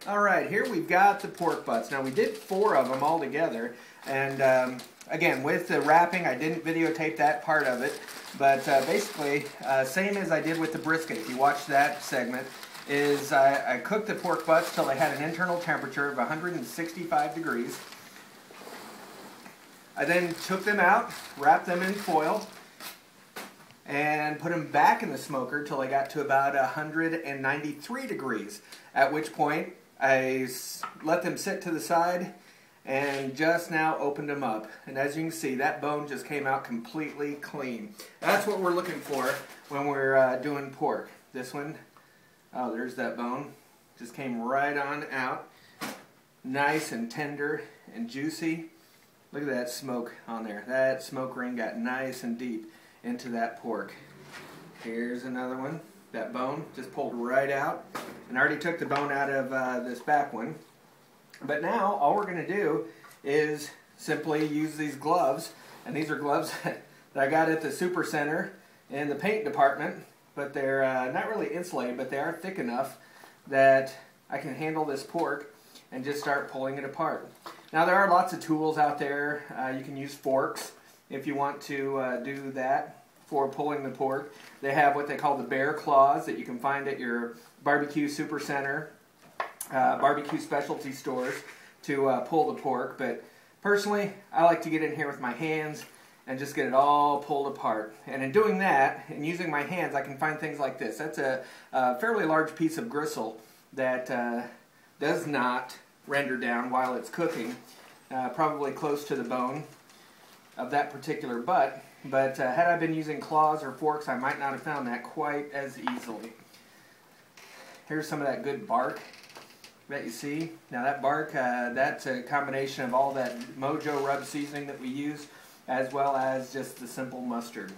Alright, here we've got the pork butts. Now we did 4 of them all together, and again, with the wrapping, I didn't videotape that part of it, but basically, same as I did with the brisket, if you watch that segment, is I cooked the pork butts till they had an internal temperature of 165 degrees. I then took them out, wrapped them in foil, and put them back in the smoker till they got to about 193 degrees, at which point I let them sit to the side and just now opened them up. And as you can see, that bone just came out completely clean. That's what we're looking for when we're doing pork. This one, oh, there's that bone. Just came right on out. Nice and tender and juicy. Look at that smoke on there. That smoke ring got nice and deep into that pork. Here's another one. That bone just pulled right out. And I already took the bone out of this back one. But now all we're going to do is simply use these gloves. And these are gloves that I got at the Super Center in the paint department. But they're not really insulated, but they are thick enough that I can handle this pork and just start pulling it apart. Now there are lots of tools out there. You can use forks if you want to do that for pulling the pork. They have what they call the bear claws that you can find at your barbecue super center, barbecue specialty stores to pull the pork. But personally, I like to get in here with my hands and just get it all pulled apart. And in doing that, and using my hands, I can find things like this. That's a fairly large piece of gristle that does not render down while it's cooking, probably close to the bone of that particular butt. But had I been using claws or forks, I might not have found that quite as easily. Here's some of that good bark that you see. Now that bark, that's a combination of all that Mojo rub seasoning that we use, as well as just the simple mustard.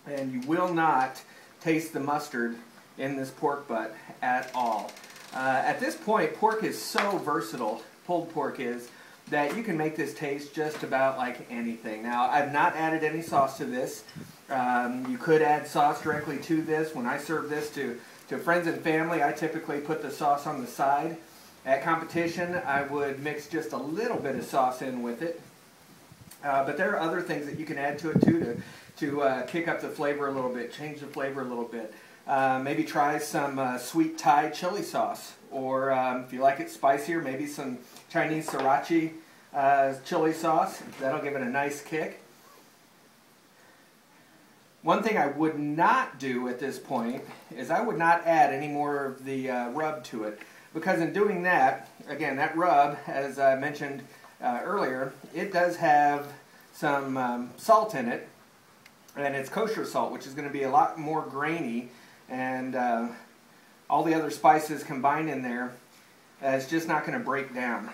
And you will not taste the mustard in this pork butt at all. At this point, pork is so versatile, pulled pork is, that you can make this taste just about like anything. Now, I've not added any sauce to this. You could add sauce directly to this. When I serve this to friends and family, I typically put the sauce on the side. At competition, I would mix just a little bit of sauce in with it. But there are other things that you can add to it too to kick up the flavor a little bit, change the flavor a little bit. Maybe try some sweet Thai chili sauce, or if you like it spicier, maybe some Chinese sriracha chili sauce. That'll give it a nice kick. One thing I would not do at this point is I would not add any more of the rub to it, because in doing that, again, that rub, as I mentioned earlier, it does have some salt in it, and it's kosher salt, which is going to be a lot more grainy, and all the other spices combined in there, it's just not going to break down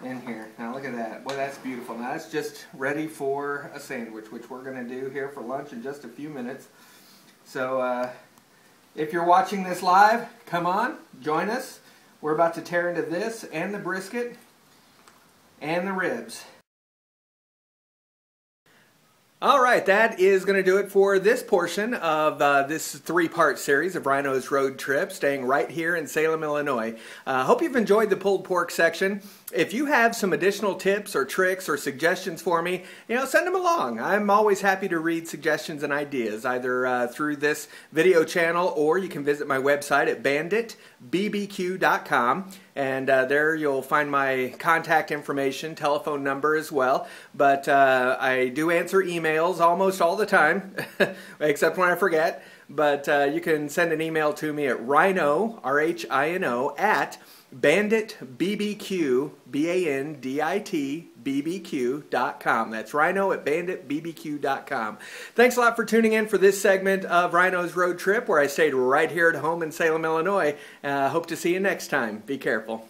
in here. Now look at that. Boy, that's beautiful. Now that's just ready for a sandwich, which we're going to do here for lunch in just a few minutes. So if you're watching this live, come on, join us. We're about to tear into this and the brisket and the ribs. Alright, that is going to do it for this portion of this 3-part series of Rhino's Road Trip, staying right here in Salem, Illinois. Hope you've enjoyed the pulled pork section. If you have some additional tips or tricks or suggestions for me, send them along. I'm always happy to read suggestions and ideas, either through this video channel, or you can visit my website at banditbbq.com. And there you'll find my contact information, telephone number as well. But I do answer emails almost all the time, except when I forget. But you can send an email to me at Rhino, R-H-I-N-O, at banditbbq, B-A-N-D-I-T, bbq.com. That's Rhino at banditbbq.com. Thanks a lot for tuning in for this segment of Rhino's Road Trip, where I stayed right here at home in Salem, Illinois. Hope to see you next time. Be careful.